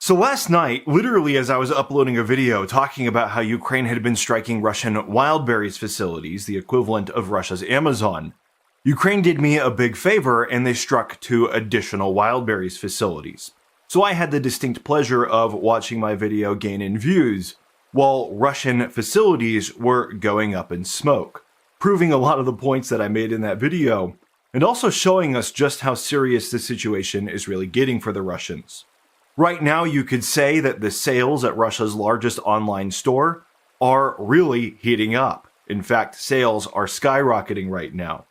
So last night, literally as I was uploading a video talking about how Ukraine had been striking Russian Wildberries facilities, the equivalent of Russia's Amazon, Ukraine did me a big favor and they struck 2 additional Wildberries facilities. So I had the distinct pleasure of watching my video gain in views, while Russian facilities were going up in smoke, proving a lot of the points that I made in that video, and also showing us just how serious the situation is really getting for the Russians. Right now, you could say that the sales at Russia's largest online store are really heating up. In fact, sales are skyrocketing right now.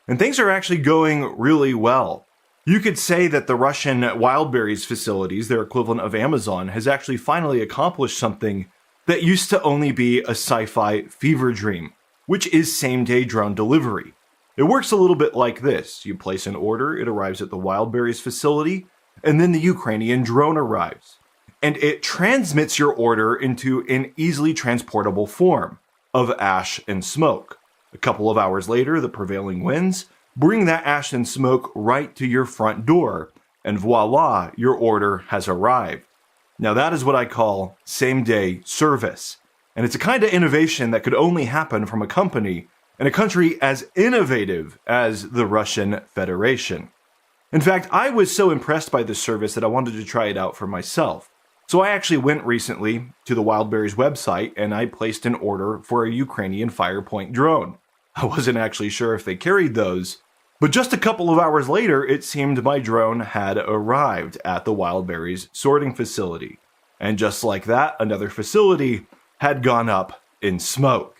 And things are actually going really well. You could say that the Russian Wildberries facilities, their equivalent of Amazon, has actually finally accomplished something that used to only be a sci-fi fever dream, which is same-day drone delivery. It works a little bit like this. You place an order, it arrives at the Wildberries facility, and then the Ukrainian drone arrives. And it transmits your order into an easily transportable form of ash and smoke. A couple of hours later, the prevailing winds bring that ash and smoke right to your front door, and voila, your order has arrived. Now that is what I call same-day service. And it's a kind of innovation that could only happen from a company in a country as innovative as the Russian Federation. In fact, I was so impressed by this service that I wanted to try it out for myself. So I actually went recently to the Wildberries website and I placed an order for a Ukrainian Firepoint drone. I wasn't actually sure if they carried those, but just a couple of hours later, it seemed my drone had arrived at the Wildberries sorting facility. And just like that, another facility had gone up in smoke.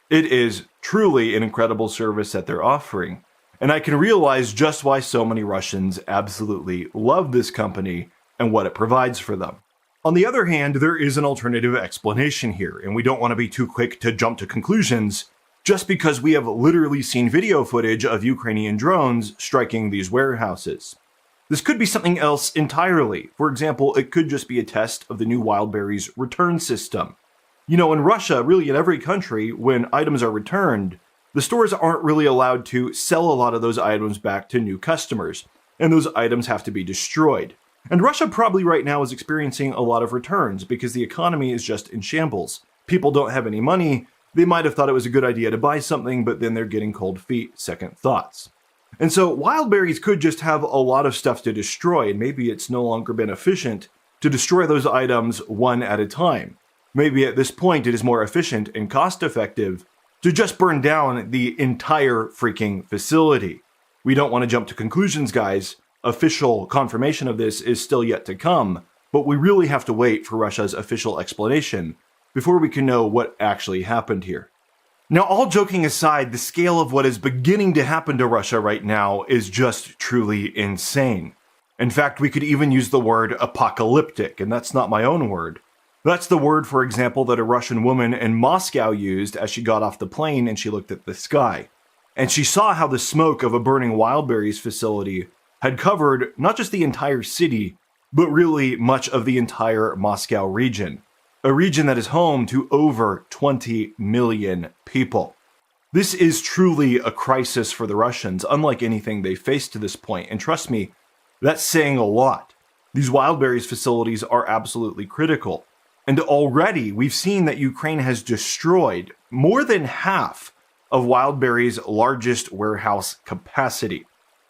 It is truly an incredible service that they're offering. And I can realize just why so many Russians absolutely love this company and what it provides for them. On the other hand, there is an alternative explanation here, and we don't want to be too quick to jump to conclusions just because we have literally seen video footage of Ukrainian drones striking these warehouses. This could be something else entirely. For example, it could just be a test of the new Wildberries return system. You know, in Russia, really in every country, when items are returned, the stores aren't really allowed to sell a lot of those items back to new customers, and those items have to be destroyed. And Russia probably right now is experiencing a lot of returns because the economy is just in shambles. People don't have any money, they might have thought it was a good idea to buy something, but then they're getting cold feet, second thoughts. And so Wildberries could just have a lot of stuff to destroy, and maybe it's no longer been efficient to destroy those items one at a time. Maybe at this point it is more efficient and cost-effective to just burn down the entire freaking facility. We don't want to jump to conclusions, guys. Official confirmation of this is still yet to come, but we really have to wait for Russia's official explanation before we can know what actually happened here. Now, all joking aside, the scale of what is beginning to happen to Russia right now is just truly insane. In fact, we could even use the word apocalyptic, and that's not my own word. That's the word, for example, that a Russian woman in Moscow used as she got off the plane and she looked at the sky. And she saw how the smoke of a burning Wildberries facility had covered not just the entire city, but really much of the entire Moscow region. A region that is home to over 20 million people. This is truly a crisis for the Russians, unlike anything they've faced to this point. And trust me, that's saying a lot. These Wildberries facilities are absolutely critical. And already we've seen that Ukraine has destroyed more than half of Wildberries' largest warehouse capacity.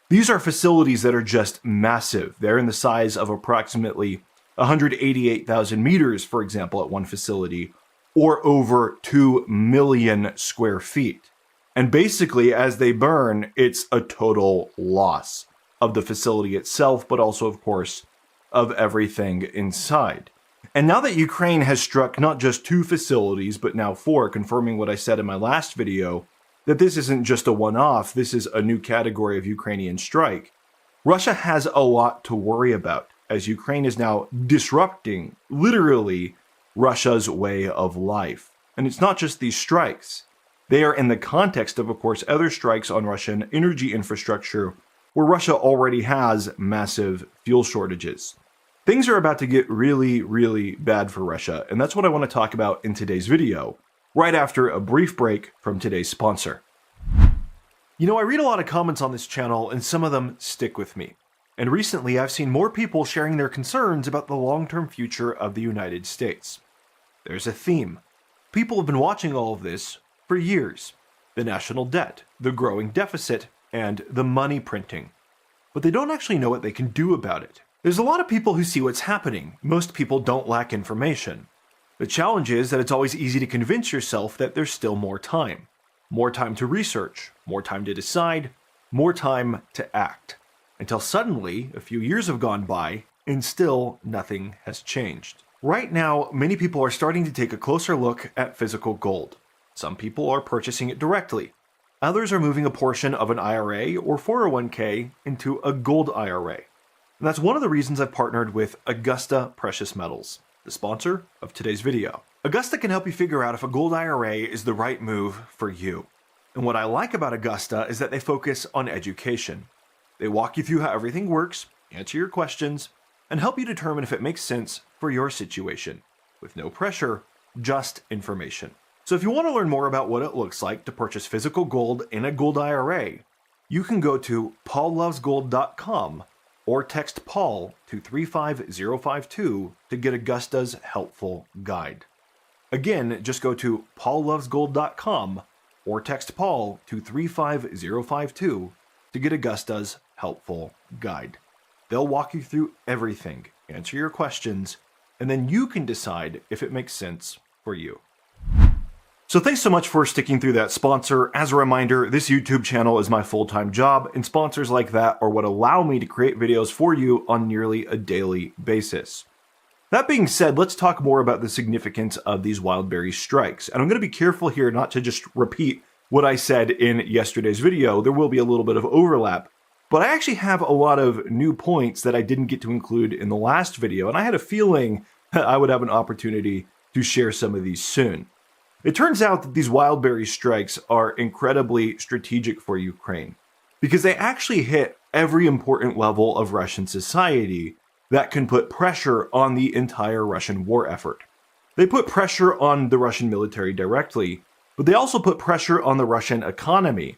These are facilities that are just massive. They're in the size of approximately 188,000 meters, for example, at one facility, or over 2 million square feet. And basically, as they burn, it's a total loss of the facility itself, but also, of course, of everything inside. And now that Ukraine has struck not just 2 facilities, but now 4, confirming what I said in my last video, that this isn't just a one-off, this is a new category of Ukrainian strike, Russia has a lot to worry about, as Ukraine is now disrupting, literally, Russia's way of life. And it's not just these strikes. They are in the context of course, other strikes on Russian energy infrastructure, where Russia already has massive fuel shortages. Things are about to get really, really bad for Russia, and that's what I want to talk about in today's video, right after a brief break from today's sponsor. You know, I read a lot of comments on this channel, and some of them stick with me. And recently, I've seen more people sharing their concerns about the long-term future of the United States. There's a theme. People have been watching all of this for years. The national debt, the growing deficit, and the money printing. But they don't actually know what they can do about it. There's a lot of people who see what's happening. Most people don't lack information. The challenge is that it's always easy to convince yourself that there's still more time. More time to research, more time to decide, more time to act. Until suddenly, a few years have gone by, and still nothing has changed. Right now, many people are starting to take a closer look at physical gold. Some people are purchasing it directly. Others are moving a portion of an IRA or 401k into a gold IRA. And that's one of the reasons I've partnered with Augusta Precious Metals, the sponsor of today's video. Augusta can help you figure out if a gold IRA is the right move for you. And what I like about Augusta is that they focus on education. They walk you through how everything works, answer your questions, and help you determine if it makes sense for your situation. With no pressure, just information. So if you want to learn more about what it looks like to purchase physical gold in a gold IRA, you can go to paullovesgold.com or text Paul to 35052 to get Augusta's helpful guide. Again, just go to paullovesgold.com or text Paul to 35052 to get Augusta's helpful guide. They'll walk you through everything, answer your questions, and then you can decide if it makes sense for you. So thanks so much for sticking through that sponsor. As a reminder, this YouTube channel is my full-time job, and sponsors like that are what allow me to create videos for you on nearly a daily basis. That being said, let's talk more about the significance of these Wildberries strikes. And I'm going to be careful here not to just repeat what I said in yesterday's video. There will be a little bit of overlap, but I actually have a lot of new points that I didn't get to include in the last video, and I had a feeling that I would have an opportunity to share some of these soon. It turns out that these Wildberries strikes are incredibly strategic for Ukraine because they actually hit every important level of Russian society that can put pressure on the entire Russian war effort. They put pressure on the Russian military directly, but they also put pressure on the Russian economy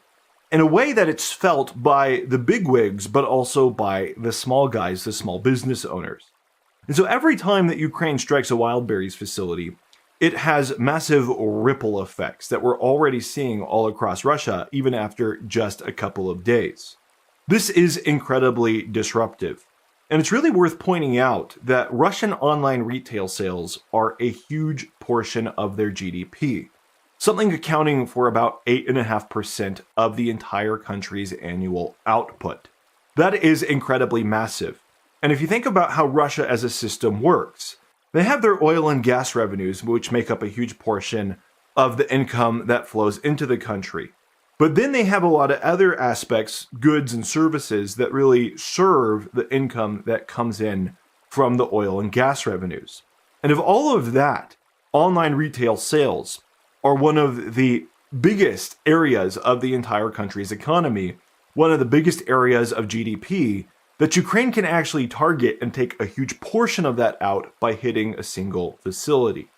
in a way that it's felt by the bigwigs, but also by the small guys, the small business owners. And so every time that Ukraine strikes a Wildberries facility, it has massive ripple effects that we're already seeing all across Russia, even after just a couple of days. This is incredibly disruptive. And it's really worth pointing out that Russian online retail sales are a huge portion of their GDP, something accounting for about 8.5% of the entire country's annual output. That is incredibly massive. And if you think about how Russia as a system works, they have their oil and gas revenues, which make up a huge portion of the income that flows into the country. But then they have a lot of other aspects, goods and services, that really serve the income that comes in from the oil and gas revenues. And of all of that, online retail sales are one of the biggest areas of the entire country's economy, one of the biggest areas of GDP, that Ukraine can actually target and take a huge portion of that out by hitting a single facility.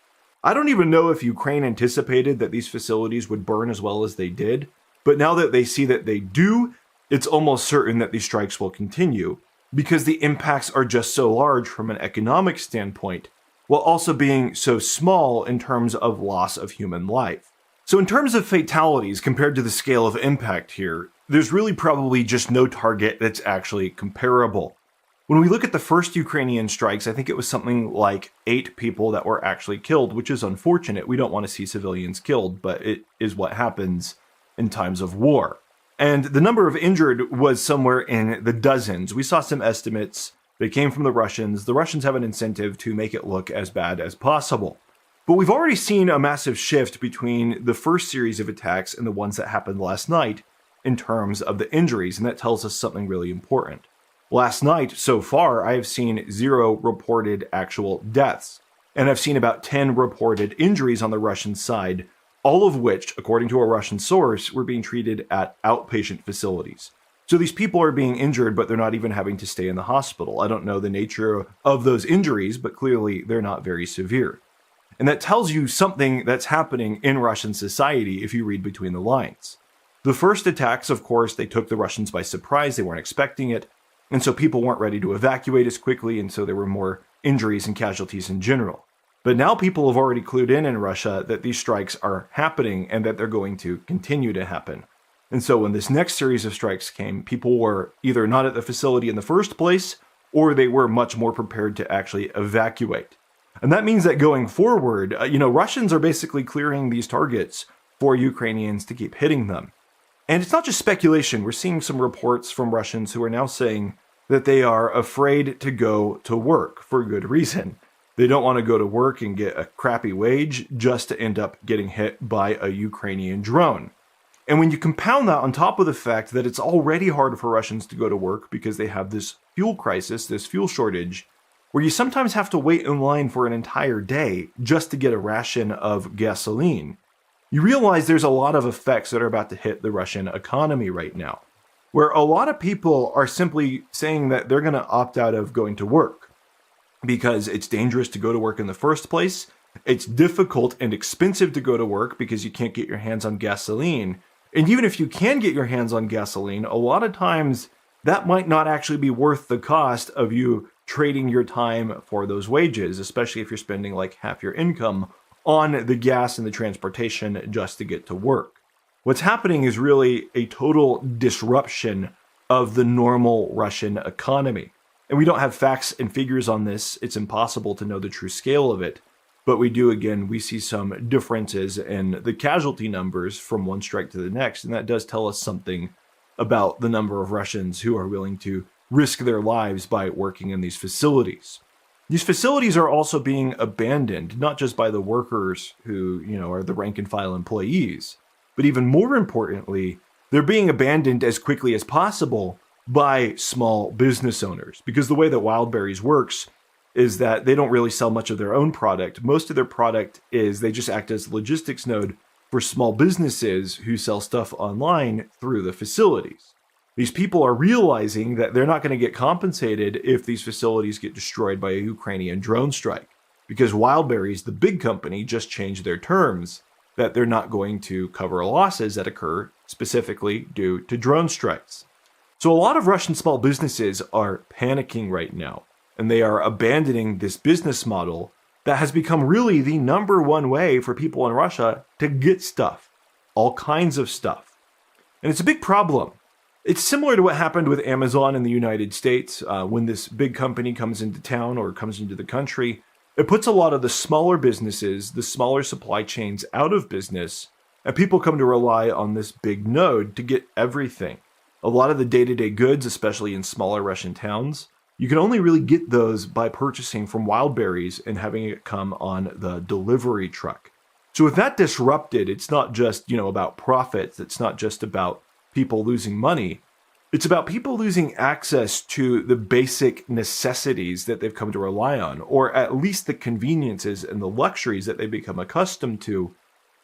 I don't even know if Ukraine anticipated that these facilities would burn as well as they did, but now that they see that they do, it's almost certain that these strikes will continue, because the impacts are just so large from an economic standpoint, while also being so small in terms of loss of human life. So in terms of fatalities compared to the scale of impact here, there's really probably just no target that's actually comparable. When we look at the first Ukrainian strikes, I think it was something like 8 people that were actually killed, which is unfortunate. We don't want to see civilians killed, but it is what happens in times of war. And the number of injured was somewhere in the dozens. We saw some estimates. They came from the Russians. The Russians have an incentive to make it look as bad as possible. But we've already seen a massive shift between the first series of attacks and the ones that happened last night in terms of the injuries, and that tells us something really important. Last night, so far, I have seen 0 reported actual deaths, and I've seen about 10 reported injuries on the Russian side, all of which, according to a Russian source, were being treated at outpatient facilities. So these people are being injured, but they're not even having to stay in the hospital. I don't know the nature of those injuries, but clearly they're not very severe. And that tells you something that's happening in Russian society if you read between the lines. The first attacks, of course, they took the Russians by surprise. They weren't expecting it. And so people weren't ready to evacuate as quickly, and so there were more injuries and casualties in general. But now people have already clued in Russia that these strikes are happening and that they're going to continue to happen. And so when this next series of strikes came, people were either not at the facility in the first place, or they were much more prepared to actually evacuate. And that means that going forward, Russians are basically clearing these targets for Ukrainians to keep hitting them. And it's not just speculation. We're seeing some reports from Russians who are now saying that they are afraid to go to work for good reason. They don't want to go to work and get a crappy wage just to end up getting hit by a Ukrainian drone. And when you compound that on top of the fact that it's already hard for Russians to go to work because they have this fuel crisis, this fuel shortage, where you sometimes have to wait in line for an entire day just to get a ration of gasoline, you realize there's a lot of effects that are about to hit the Russian economy right now, where a lot of people are simply saying that they're going to opt out of going to work because it's dangerous to go to work in the first place. It's difficult and expensive to go to work because you can't get your hands on gasoline. And even if you can get your hands on gasoline, a lot of times that might not actually be worth the cost of you trading your time for those wages, especially if you're spending like half your income on the gas and the transportation just to get to work. What's happening is really a total disruption of the normal Russian economy. And we don't have facts and figures on this. It's impossible to know the true scale of it. But we see some differences in the casualty numbers from one strike to the next. And that does tell us something about the number of Russians who are willing to risk their lives by working in these facilities. These facilities are also being abandoned, not just by the workers who, are the rank and file employees, but even more importantly, they're being abandoned as quickly as possible by small business owners. Because the way that Wildberries works is that they don't really sell much of their own product. Most of their product is they just act as a logistics node for small businesses who sell stuff online through the facilities. These people are realizing that they're not going to get compensated if these facilities get destroyed by a Ukrainian drone strike, because Wildberries, the big company, just changed their terms that they're not going to cover losses that occur specifically due to drone strikes. So a lot of Russian small businesses are panicking right now, and they are abandoning this business model that has become really the number one way for people in Russia to get stuff, all kinds of stuff. And it's a big problem. It's similar to what happened with Amazon in the United States. When this big company comes into town or comes into the country, it puts a lot of the smaller businesses, the smaller supply chains out of business, and people come to rely on this big node to get everything. A lot of the day-to-day goods, especially in smaller Russian towns, you can only really get those by purchasing from Wildberries and having it come on the delivery truck. So with that disrupted, it's not just, about profits. It's not just about people losing money. It's about people losing access to the basic necessities that they've come to rely on, or at least the conveniences and the luxuries that they become accustomed to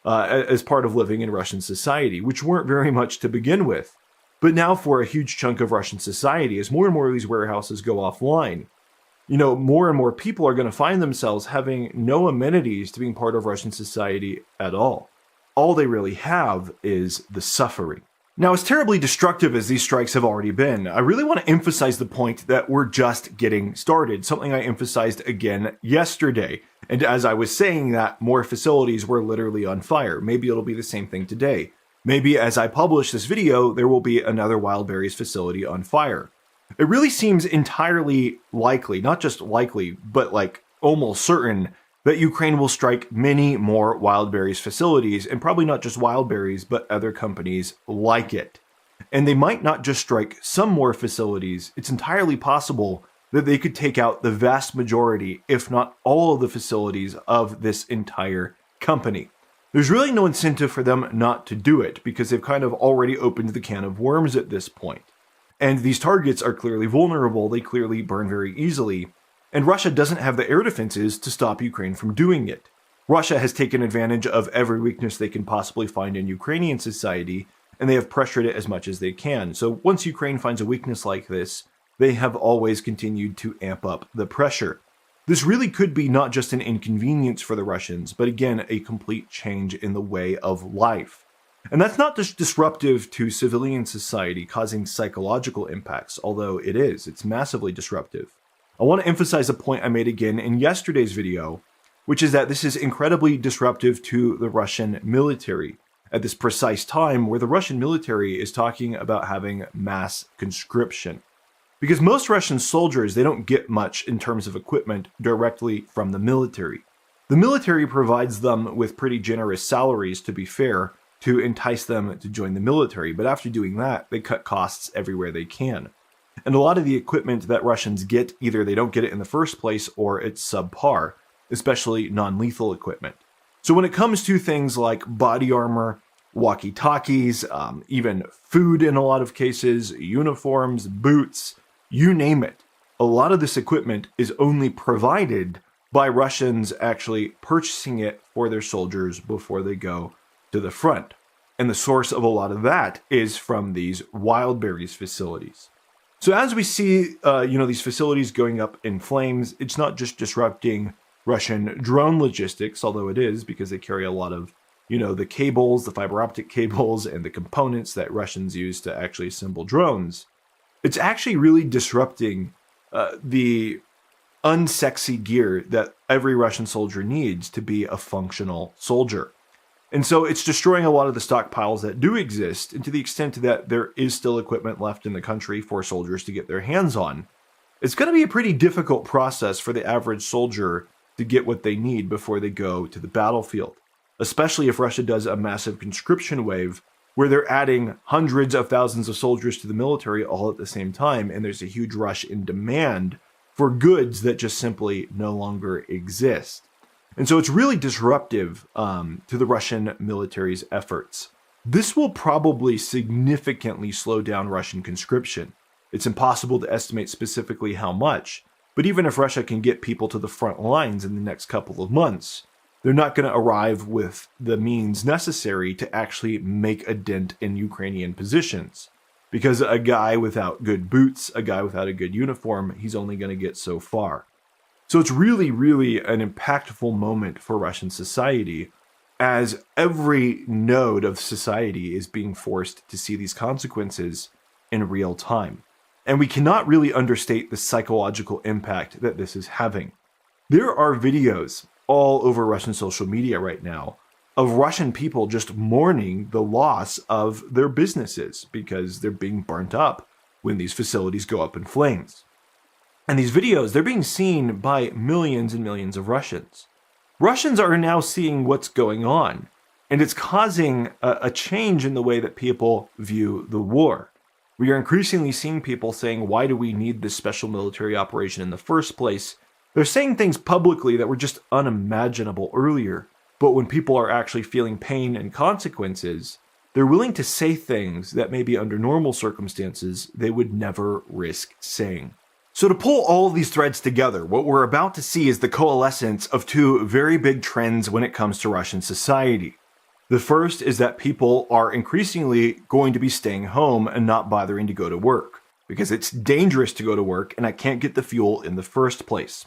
as part of living in Russian society, which weren't very much to begin with. But now for a huge chunk of Russian society, as more and more of these warehouses go offline, more and more people are going to find themselves having no amenities to being part of Russian society at all. All they really have is the suffering. Now, as terribly destructive as these strikes have already been, I really want to emphasize the point that we're just getting started, something I emphasized again yesterday. And as I was saying that, more facilities were literally on fire. Maybe it'll be the same thing today. Maybe as I publish this video, there will be another Wildberries facility on fire. It really seems entirely likely, not just likely, but almost certain, that Ukraine will strike many more Wildberries facilities, and probably not just Wildberries, but other companies like it. And they might not just strike some more facilities. It's entirely possible that they could take out the vast majority, if not all of the facilities of this entire company. There's really no incentive for them not to do it, because they've kind of already opened the can of worms at this point. And these targets are clearly vulnerable. They clearly burn very easily. And Russia doesn't have the air defenses to stop Ukraine from doing it. Russia has taken advantage of every weakness they can possibly find in Ukrainian society, and they have pressured it as much as they can. So once Ukraine finds a weakness like this, they have always continued to amp up the pressure. This really could be not just an inconvenience for the Russians, but again, a complete change in the way of life. And that's not just disruptive to civilian society, causing psychological impacts, although it's massively disruptive. I want to emphasize a point I made again in yesterday's video, which is that this is incredibly disruptive to the Russian military at this precise time where the Russian military is talking about having mass conscription. Because most Russian soldiers, they don't get much in terms of equipment directly from the military. The military provides them with pretty generous salaries, to be fair, to entice them to join the military, but after doing that, they cut costs everywhere they can. And a lot of the equipment that Russians get, either they don't get it in the first place or it's subpar, especially non-lethal equipment. So when it comes to things like body armor, walkie-talkies, even food in a lot of cases, uniforms, boots, you name it, a lot of this equipment is only provided by Russians actually purchasing it for their soldiers before they go to the front. And the source of a lot of that is from these Wildberries facilities. So as we see, these facilities going up in flames, it's not just disrupting Russian drone logistics, although it is because they carry a lot of, the cables, the fiber optic cables, and the components that Russians use to actually assemble drones. It's actually really disrupting the unsexy gear that every Russian soldier needs to be a functional soldier. And so it's destroying a lot of the stockpiles that do exist, and to the extent that there is still equipment left in the country for soldiers to get their hands on, it's going to be a pretty difficult process for the average soldier to get what they need before they go to the battlefield, especially if Russia does a massive conscription wave where they're adding hundreds of thousands of soldiers to the military all at the same time, and there's a huge rush in demand for goods that just simply no longer exist. And so it's really disruptive to the Russian military's efforts. This will probably significantly slow down Russian conscription. It's impossible to estimate specifically how much, but even if Russia can get people to the front lines in the next couple of months, they're not going to arrive with the means necessary to actually make a dent in Ukrainian positions. Because a guy without good boots, a guy without a good uniform, he's only going to get so far. So it's really, really an impactful moment for Russian society, as every node of society is being forced to see these consequences in real time. And we cannot really understate the psychological impact that this is having. There are videos all over Russian social media right now of Russian people just mourning the loss of their businesses because they're being burnt up when these facilities go up in flames. And these videos, they're being seen by millions and millions of Russians. Russians are now seeing what's going on, and it's causing a change in the way that people view the war. We are increasingly seeing people saying, why do we need this special military operation in the first place? They're saying things publicly that were just unimaginable earlier, but when people are actually feeling pain and consequences, they're willing to say things that maybe under normal circumstances they would never risk saying. So to pull all of these threads together, what we're about to see is the coalescence of two very big trends when it comes to Russian society. The first is that people are increasingly going to be staying home and not bothering to go to work, because it's dangerous to go to work and I can't get the fuel in the first place.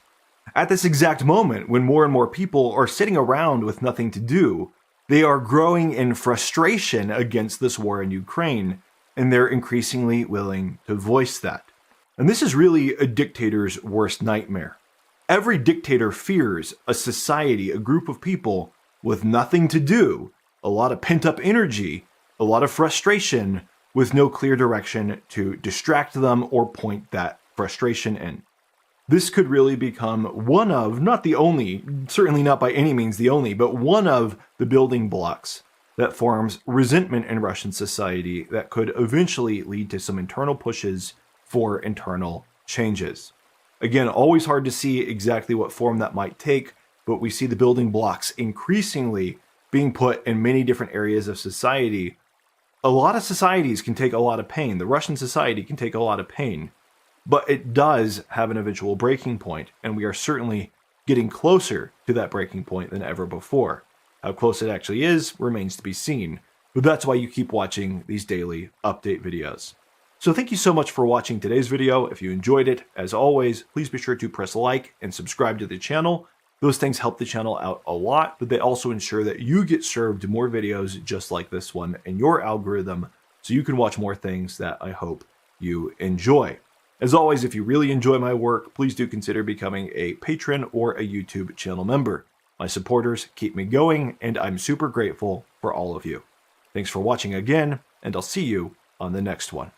At this exact moment, when more and more people are sitting around with nothing to do, they are growing in frustration against this war in Ukraine, and they're increasingly willing to voice that. And this is really a dictator's worst nightmare. Every dictator fears a society, a group of people with nothing to do, a lot of pent-up energy, a lot of frustration, with no clear direction to distract them or point that frustration in. This could really become one of, not the only, certainly not by any means the only, but one of the building blocks that forms resentment in Russian society that could eventually lead to some internal pushes for internal changes. Again, always hard to see exactly what form that might take, but we see the building blocks increasingly being put in many different areas of society. A lot of societies can take a lot of pain. The Russian society can take a lot of pain, but it does have an eventual breaking point, and we are certainly getting closer to that breaking point than ever before. How close it actually is remains to be seen, but that's why you keep watching these daily update videos. So thank you so much for watching today's video. If you enjoyed it, as always, please be sure to press like and subscribe to the channel. Those things help the channel out a lot, but they also ensure that you get served more videos just like this one in your algorithm, so you can watch more things that I hope you enjoy. As always, if you really enjoy my work, please do consider becoming a patron or a YouTube channel member. My supporters keep me going, and I'm super grateful for all of you. Thanks for watching again, and I'll see you on the next one.